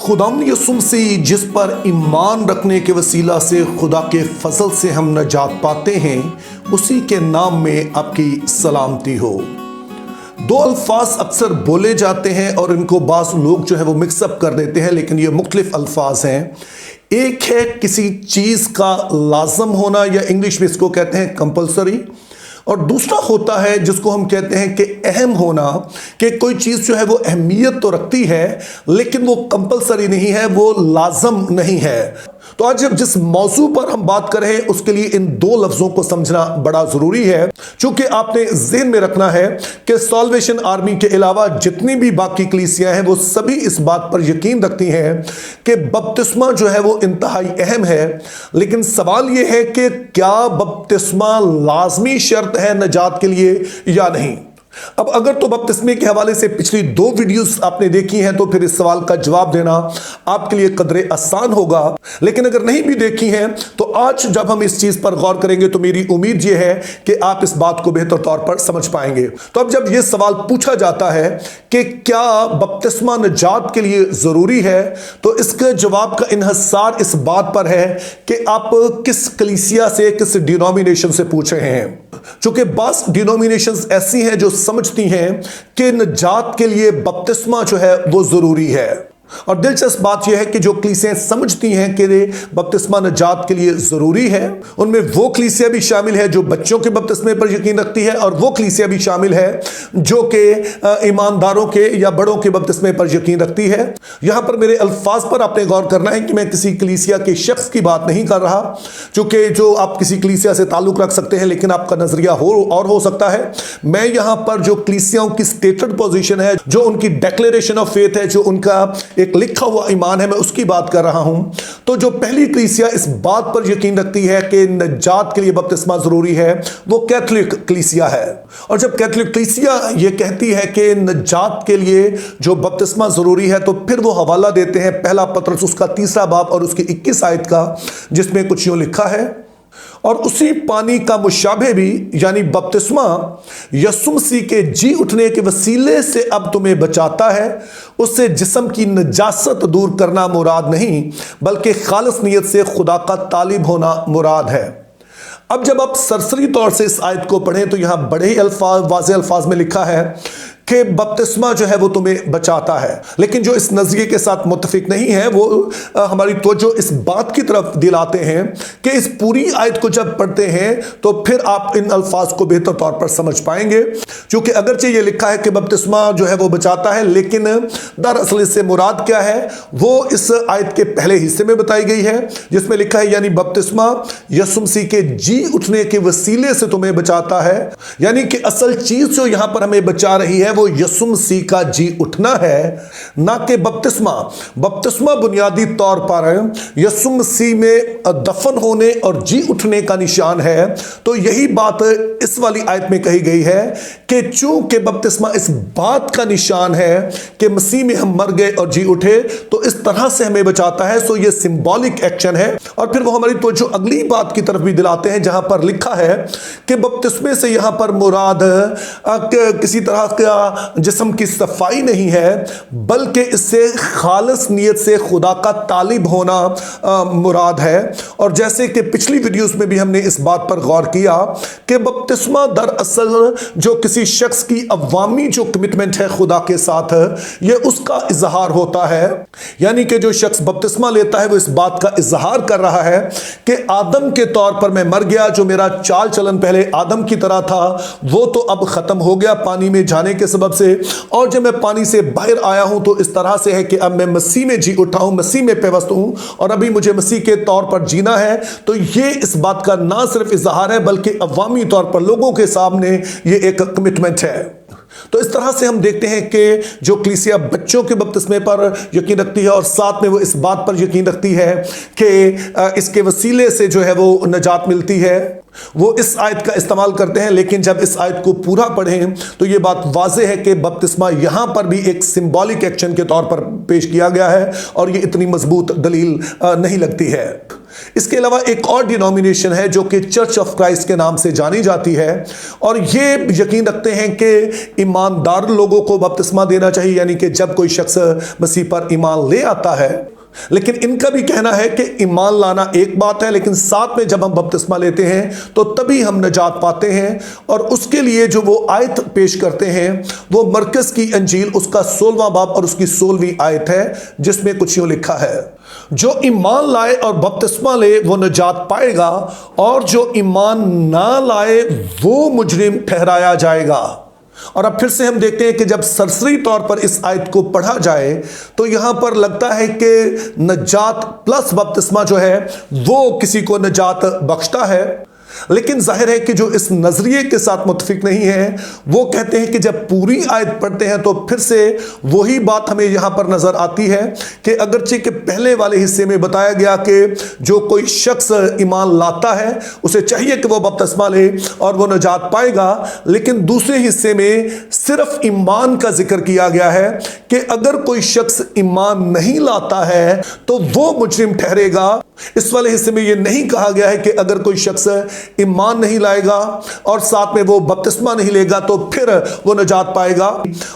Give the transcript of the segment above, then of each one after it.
खुदाम यसु मसीह जिस पर ईमान रखने के वसीला से खुदा के फजल से हम नजात पाते हैं, उसी के नाम में आपकी सलामती हो। दो अल्फाज अक्सर बोले जाते हैं और इनको बाज़ लोग जो है वो मिक्सअप कर देते हैं, लेकिन ये मुख्तलिफ अल्फाज हैं। एक है किसी चीज़ का लाजम होना, या इंग्लिश में इसको कहते हैं कंपल्सरी, और दूसरा होता है जिसको हम कहते हैं कि अहम होना, कि कोई चीज़ जो है वो अहमियत तो रखती है लेकिन वो कंपल्सरी नहीं है, वो लाजम नहीं है। तो आज जब जिस मौजू पर हम बात कर रहे हैं उसके लिए इन दो लफ्ज़ों को समझना बड़ा ज़रूरी है, क्योंकि आपने ज़हन में रखना है कि सॉल्वेशन आर्मी के अलावा जितनी भी बाकी कलीसियाँ हैं वो सभी इस बात पर यकीन रखती हैं कि बपतिस्मा जो है वो इंतहाई अहम है। लेकिन सवाल ये है कि क्या बपतिस्मा लाजमी शर्त है नजात के लिए या नहीं। अब अगर तो बपतिस्मे के हवाले से पिछली दो वीडियोस आपने देखी हैं तो फिर इस सवाल का जवाब देना आपके लिए कदरे आसान होगा, लेकिन अगर नहीं भी देखी हैं तो आज जब हम इस चीज पर गौर करेंगे तो मेरी उम्मीद यह है कि आप इस बात को बेहतर तौर पर समझ पाएंगे। तो अब जब यह सवाल पूछा जाता है कि क्या बपतिस्मा नजात के लिए जरूरी है, तो इसके जवाब का इन्हिसार इस बात पर है कि आप किस कलीसिया से, किस डिनोमिनेशन से पूछ रहे हैं। चूंकि बास डिनोमिनेशंस ऐसी हैं जो समझती हैं कि नजात के लिए बपतिस्मा जो है वो जरूरी है, और दिलचस्प बात यह है कि जो कलीसियां समझती हैं कि बपतिस्मा नजात के लिए जरूरी है, उनमें वो कलीसिया भी शामिल है जो बच्चों के बपतिस्मे पर यकीन रखती है, और वो कलीसिया भी शामिल है जो कि ईमानदारों के या बड़ों के बपतिस्मे पर यकीन रखती है। यहां पर मेरे अल्फाज पर आपने गौर करना है कि मैं किसी कलीसिया के शख्स की बात नहीं कर रहा, चूंकि जो आप किसी कलीसिया से ताल्लुक रख सकते हैं लेकिन आपका नजरिया हो सकता है। मैं यहां पर जो कलीसियाओं की स्टेटेड पोजीशन है, जो उनकी डिक्लेरेशन ऑफ फेथ है, जो उनका एक लिखा हुआ ईमान है, मैं उसकी बात कर रहा हूं। तो जो पहली कलीसिया इस बात पर यकीन रखती है कि नजात के लिए बपतिस्मा जरूरी है, वो कैथोलिक कलीसिया है। और जब कैथोलिक कलीसिया ये कहती है कि नजात के लिए जो बपतिस्मा जरूरी है, तो फिर वो हवाला देते हैं पहला पत्रस उसका 3 बाब और उसकी 21 आयत का, जिसमें कुछ यूं लिखा है, और उसी पानी का मुशाबे भी यानी बपतिस्मा यसु मसीह के जी उठने के वसीले से अब तुम्हें बचाता है। उससे जिस्म की नजासत दूर करना मुराद नहीं, बल्कि खालिस नीयत से खुदा का तालिब होना मुराद है। अब जब आप सरसरी तौर से इस आयत को पढ़ें तो यहां बड़े ही वाज़ेह अल्फाज में लिखा है कि बपतिस्मा जो है वो तुम्हें बचाता है। लेकिन जो इस नज़रिए के साथ मुत्तफिक नहीं है वो हमारी तवज्जो इस बात की तरफ दिलाते हैं कि इस पूरी आयत को जब पढ़ते हैं तो फिर आप इन अल्फाज को बेहतर तौर पर समझ पाएंगे। क्योंकि अगरचे ये लिखा है कि बपतिस्मा जो है वो बचाता है, लेकिन दरअसल इससे मुराद क्या है वो इस आयत के पहले हिस्से में बताई गई है, जिसमें लिखा है यानी बपतिस्मा यसु मसीह के जी उठने के वसीले से तुम्हें बचाता है। यानी कि असल चीज जो यहां पर हमें बचा रही है वो यसु मसीह का जी उठना है, ना कि बपतिस्मा। बपतिस्मा बुनियादी तौर पर यसु मसीह में दफन होने और जी उठने का निशान है। तो यही बात इस वाली आयत में कही गई है कि चूंकि बपतिस्मा इस बात का निशान है कि मसीह में हम मर गए और जी उठे, तो इस तरह से हमें बचाता है। सो ये सिंबॉलिक एक्शन है। और फिर वो हमारी तो जो अगली बात की तरफ भी दिलाते हैं, जहां पर लिखा है कि बपतिस्मे से यहां पर मुराद किसी तरह का जिस्म की सफाई नहीं है, बल्कि इससे खालिस नीयत से खुदा का तालिब होना मुराद है। और जैसे कि पिछली वीडियोस में भी हमने इस बात पर गौर किया कि बपतिस्मा दरअसल जो किसी शख्स की अवामी जो कमिटमेंट है खुदा के साथ, ये उसका इजहार होता है। यानी कि जो शख्स बपतिस्मा लेता है वो इस बात का इजहार कर रहा है कि आदम के तौर पर मैं मर गया, जो मेरा चाल चलन पहले आदम की तरह था वो तो अब खत्म हो गया पानी में जाने के सबब से, और जब मैं पानी से बाहर आया हूं तो इस तरह से है कि अब मैं मसीह में जी उठा हूं, मसीह में पेवस्त हूं, और अभी मुझे मसीह के तौर पर जीना है। तो ये इस बात का ना सिर्फ इजहार है बल्कि अवामी तौर पर लोगों के सामने ये एक कमिटमेंट है। तो इस तरह से हम देखते हैं कि जो कलीसिया बच्चों के बपतिस्मे पर यकीन रखती है और साथ में वो इस बात पर यकीन रखती है कि इसके वसीले से जो है वो नजात मिलती है, वो इस आयत का इस्तेमाल करते हैं। लेकिन जब इस आयत को पूरा पढ़ें तो ये बात वाज़ेह है कि बपतिस्मा यहां पर भी एक सिंबॉलिक एक्शन के तौर पर पेश किया गया है और ये इतनी मजबूत दलील नहीं लगती है। इसके अलावा एक और डिनोमिनेशन है जो कि चर्च ऑफ क्राइस्ट के नाम से जानी जाती है, और ये यकीन रखते हैं कि ईमानदार लोगों को बपतिस्मा देना चाहिए, यानी कि जब कोई शख्स मसीह पर ईमान ले आता है। लेकिन इनका भी कहना है कि ईमान लाना एक बात है, लेकिन साथ में जब हम बपतिस्मा लेते हैं तो तभी हम नजात पाते हैं। और उसके लिए जो वो आयत पेश करते हैं वो मरकस की अंजील उसका 16वां बाब और उसकी 16वीं आयत है, जिसमें कुछ यूं लिखा है, जो ईमान लाए और बपतिस्मा ले वो नजात पाएगा, और जो ईमान ना लाए वो मुजरिम ठहराया जाएगा। और अब फिर से हम देखते हैं कि जब सरसरी तौर पर इस आयत को पढ़ा जाए तो यहां पर लगता है कि नजात प्लस बपतिस्मा जो है वो किसी को नजात बख्शता है। लेकिन जाहिर है कि जो इस नजरिए के साथ मुत्तफिक नहीं है वो कहते हैं कि जब पूरी आयत पढ़ते हैं तो फिर से वही बात हमें यहां पर नजर आती है कि अगरचे के पहले वाले हिस्से में बताया गया कि जो कोई शख्स ईमान लाता है उसे चाहिए कि वो बपतिस्मा ले और वो नजात पाएगा, लेकिन दूसरे हिस्से में सिर्फ ईमान का जिक्र किया गया है कि अगर कोई शख्स ईमान नहीं लाता है तो वो मुजरिम ठहरेगा। इस वाले हिस्से में यह नहीं कहा गया है कि अगर कोई शख्स ईमान नहीं लाएगा और साथ में वो बपतिस्मा नहीं लेगा तो फिर वो नजात पाएगा।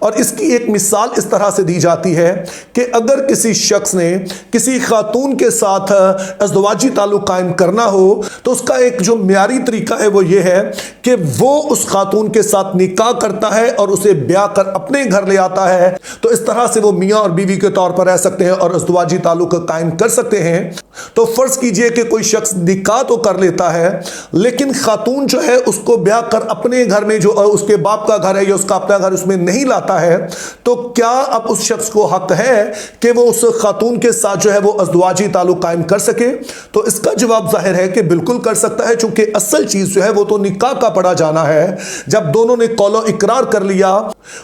और इसकी एक मिसाल इस तरह से दी जाती है कि अगर किसी शख्स ने किसी खातून के साथ अज़दवाजी ताल्लुक कायम करना हो तो उसका एक जो म्यारी तरीका है वो ये है कि वो उस खातून के साथ निकाह करता है और उसे ब्याह कर अपने घर ले आता है। तो इस तरह से वो मियाँ और बीवी के तौर पर रह सकते हैं और अज़दवाजी ताल्लुक कायम कर सकते हैं। तो फर्ज कीजिए कि कोई शख्स निकाह तो कर लेता है लेकिन खातून जो है उसको ब्याह कर अपने घर में, जो उसके बाप का घर है या उसका अपना घर, उसमें नहीं लाता है, तो क्या अब उस शख्स को हक है कि वो उस खातून के साथ जो है वो अज़दवाजी ताल्लुक कायम कर सके? तो इसका जवाब जाहिर है कि बिल्कुल कर सकता है, चूंकि असल चीज जो है वो तो निकाह का पढ़ा जाना है। जब दोनों ने कौलो इकरार कर लिया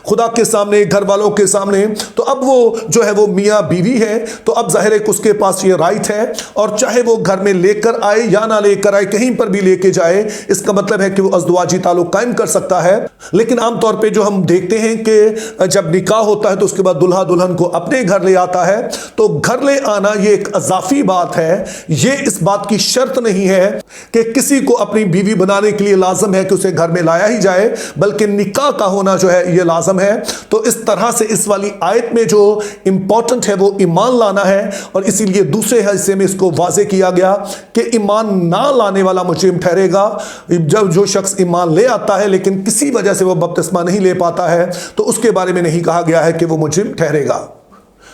खुदा के सामने, घर वालों के सामने, तो अब वो जो है वो मियाँ बीवी है, तो अब जाहिर है कि उसके पास ये राइट है, और चाहे वो घर में लेकर आए या ना लेकर आए, कहीं पर भी लेके जाए, इसका मतलब है कि वो अज़दवाजी ताल्लुक कायम कर सकता है। लेकिन आमतौर पे जो हम देखते हैं कि जब निकाह होता है तो उसके बाद दुल्हा दुल्हन को अपने घर ले आता है, तो घर ले आना ये एक अज़ाफ़ी बात है। ये इस बात की शर्त नहीं है कि किसी को अपनी बीवी बनाने के लिए लाजम है कि उसे घर में लाया ही जाए, बल्कि निकाह का होना जो है ये लाजम है। तो इस तरह से इस वाली आयत में जो इंपॉर्टेंट है वो ईमान लाना है, और इसीलिए दूसरे हिस्से में इसको वाज़े किया गया कि ईमान ना लाने वाला मुजरिम ठहरेगा। जब जो शख्स ईमान ले आता है लेकिन किसी वजह से वो बपतिस्मा नहीं ले पाता है तो उसके बारे में नहीं कहा गया है कि वो मुजरिम ठहरेगा।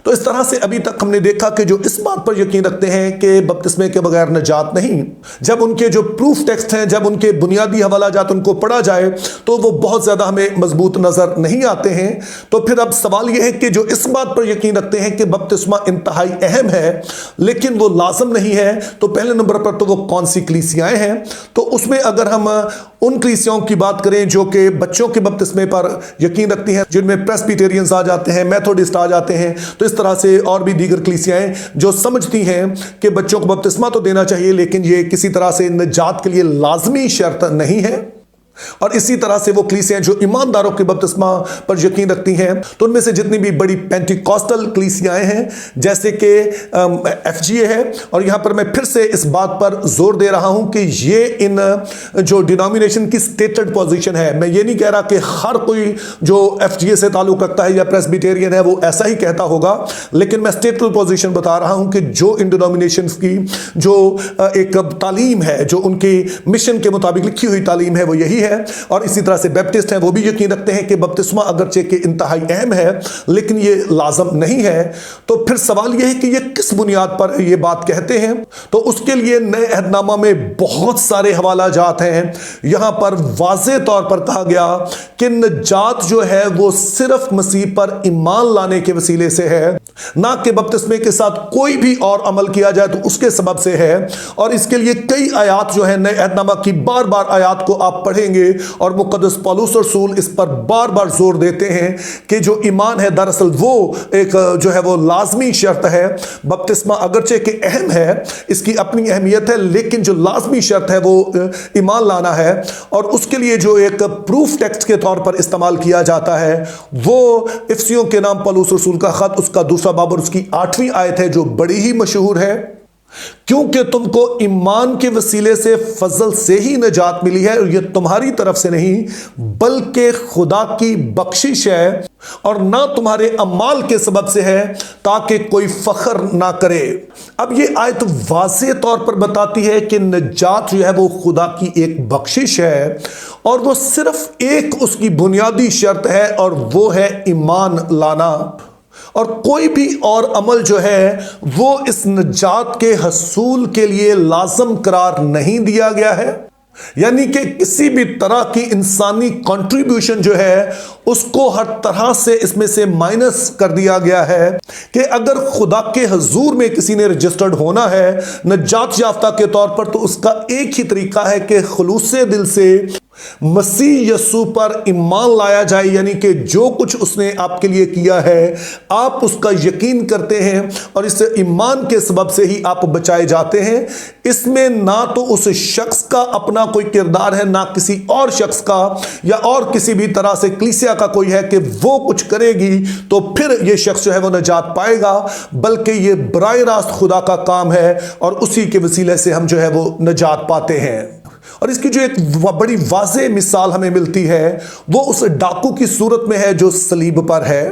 तो इस तरह से अभी तक हमने देखा कि जो इस बात पर यकीन रखते हैं कि बपतिस्मे के बगैर नजात नहीं, जब उनके जो प्रूफ टेक्स्ट हैं, जब उनके बुनियादी हवाला जात उनको पढ़ा जाए तो वो बहुत ज़्यादा हमें मजबूत नज़र नहीं आते हैं। तो फिर अब सवाल यह है कि जो इस बात पर यकीन रखते हैं कि बपतिस्मा इंतहाई अहम है लेकिन वो लाजम नहीं है, तो पहले नंबर पर तो वो कौन सी कलीसियाएँ हैं? तो उसमें अगर हम उन कलीसियाओं की बात करें जो कि बच्चों के बपतिस्मे पर यकीन रखती हैं, जिनमें प्रेस्बिटेरियंस आ जाते हैं, मेथोडिस्ट आ जाते हैं, तो इस तरह से और भी दीगर कलीसियाएं जो समझती हैं कि बच्चों को बपतिस्मा तो देना चाहिए लेकिन ये किसी तरह से निजात के लिए लाजमी शर्त नहीं है। और इसी तरह से वो कलीसियां जो ईमानदारों के बपतिस्मा पर यकीन रखती हैं, तो उनमें से जितनी भी बड़ी पेंटिकॉस्टल कलीसियाएं हैं जैसे कि FGA है, और यहां पर मैं फिर से इस बात पर जोर दे रहा हूं कि ये इन जो डिनोमिनेशन की स्टेटेड पोजीशन है। मैं ये नहीं कह रहा कि हर कोई जो FGA से ताल्लुक रखता है या प्रेस्बिटेरियन है वो ऐसा ही कहता होगा, लेकिन मैं स्टेटेड पोजीशन बता रहा हूं कि जो इन डिनोमिनेशन की जो एक तालीम है, जो उनकी मिशन के मुताबिक लिखी हुई तालीम है, वो यही है। और इसी तरह से बैप्टिस्ट हैं, वो भी यकीन रखते हैं कि बपतिस्मा अगरचे के इंतहाई अहम है लेकिन ये लाजम नहीं है। तो फिर सवाल यह है कि ये किस बुनियाद पर ये बात कहते हैं? तो उसके लिए नए अहदनामा में बहुत सारे हवाला जात हैं। यहां पर वाज़े तौर पर कहा गया कि नजात जो है वो सिर्फ मसीह पर ईमान लाने के वसीले से है, ना कि बपतिस्मे के साथ कोई भी और अमल किया जाए तो उसके सबब से है। और इसके लिए कई आयात जो है नए अहदनामा की, बार बार आयात को आप पढ़ेंगे और मुक़द्दस पौलुस रसूल इस पर बार बार जोर देते हैं कि जो ईमान है दरअसल वो एक जो है वो लाजमी शर्त है। बपतिस्मा अगरचे के अहम है, इसकी अपनी अहमियत है, लेकिन जो लाजमी शर्त है वो ईमान लाना है। और उसके लिए जो एक प्रूफ टेक्स्ट के तौर पर इस्तेमाल किया जाता है वो इफसियों के नाम पौलुस रसूल का खत, उसका 2 बाब और उसकी 8वीं आयत है, जो बड़ी ही मशहूर है। क्योंकि तुमको ईमान के वसीले से फजल से ही नजात मिली है, और यह तुम्हारी तरफ से नहीं बल्कि खुदा की बख्शिश है, और ना तुम्हारे अमाल के सबब से है, ताकि कोई फख्र ना करे। अब ये आयत वाज़ेह तौर पर बताती है कि नजात जो है वो खुदा की एक बख्शिश है, और वो सिर्फ एक उसकी बुनियादी शर्त है, और वो है ईमान लाना। और कोई भी और अमल जो है वो इस नजात के हसूल के लिए लाजम करार नहीं दिया गया है। यानी कि किसी भी तरह की इंसानी कंट्रीब्यूशन जो है उसको हर तरह से इसमें से माइनस कर दिया गया है कि अगर खुदा के हजूर में किसी ने रजिस्टर्ड होना है नजात याफ्ता के तौर पर, तो उसका एक ही तरीका है कि खुलूसे दिल से मसीह यस्सु पर ईमान लाया जाए। यानी कि जो कुछ उसने आपके लिए किया है आप उसका यकीन करते हैं, और इस ईमान के सबब से ही आप बचाए जाते हैं। इसमें ना तो उस शख्स का अपना कोई किरदार है, ना किसी और शख्स का या और किसी भी तरह से कलीसिया का कोई है कि वो कुछ करेगी तो फिर ये शख्स जो है वो नजात पाएगा, बल्कि ये बराह रास्त खुदा का काम है, और उसी के वसीले से हम जो है वो नजात पाते हैं। और इसकी जो एक बड़ी वाज़ेह मिसाल हमें मिलती है वो उस डाकू की सूरत में है जो सलीब पर है।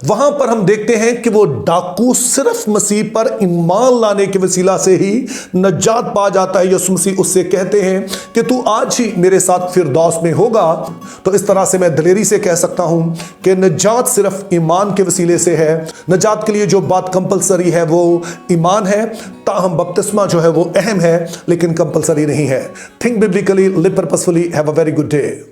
वहां पर हम देखते हैं कि वो डाकू सिर्फ मसीह पर ईमान लाने के वसीला से ही नजात पा जाता है। यीशु मसीह उससे कहते हैं कि तू आज ही मेरे साथ फिरदौस में होगा। तो इस तरह से मैं दिलेरी से कह सकता हूं कि नजात सिर्फ ईमान के वसीले से है। नजात के लिए जो बात कंपलसरी है वो ईमान है, ताहम बपतिस्मा जो है वो अहम है लेकिन कंपलसरी नहीं है। Think biblically, live purposefully, have a very good day.